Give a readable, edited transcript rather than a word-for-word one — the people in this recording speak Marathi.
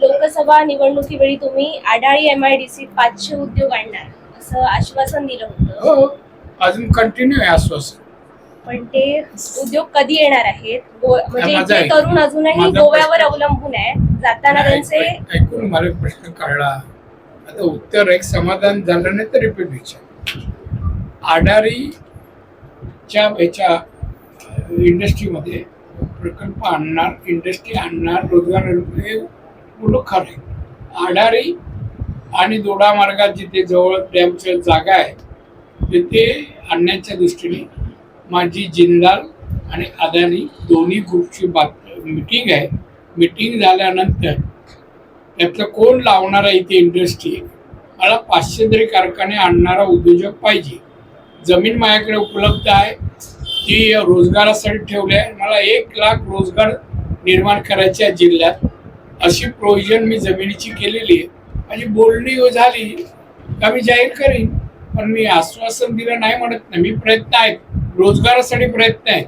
लोकसभा निवडणुकीवेळी तुम्ही आढाळी MIDC 500 उद्योग आणणार असं आश्वासन दिलं होतं. हो, अजून कंटिन्यू आहे आश्वासन. पण ते उद्योग कधी येणार आहेत? म्हणजे माझा इथले तरुण अजूनही माझा गोव्यावर प्रश्न- अवलंबून आहे. जाताना त्यांचे ऐकून मला प्रश्न कळला. आता उत्तर एक समाधान झालं नाही तर रिपीट विचार. आडारीच्या ह्याच्या इंडस्ट्रीमध्ये प्रकल्प आणणार, इंडस्ट्री आणणार, रोजगार हे पूर्ण खरं आहे. आडारी आणि दोडा मार्गात जिथे जवळ डॅमच्या जागा आहे तिथे आणण्याच्या दृष्टीने माझी जिंदाल आणि अदानी दोन्ही ग्रुपची मीटिंग आहे. मीटिंग झाल्यानंतर त्यातलं कोण लावणारा इथे इंडस्ट्री, मला 500 तरी कारखाने आणणारा उद्योजक पाहिजे. जमीन माझ्याकडे उपलब्ध आहे, ती रोजगारासाठी ठेवली आहे. मला 1 लाख रोजगार निर्माण करायचे आहे जिल्ह्यात, अशी प्रोव्हिजन मी जमिनीची केलेली आहे. माझी बोलणी झाली का मी जाहीर करीन. पण मी आश्वासन दिलं नाही म्हणत नाही. मी प्रयत्न आहेत, रोजगारासाठी प्रयत्न आहे.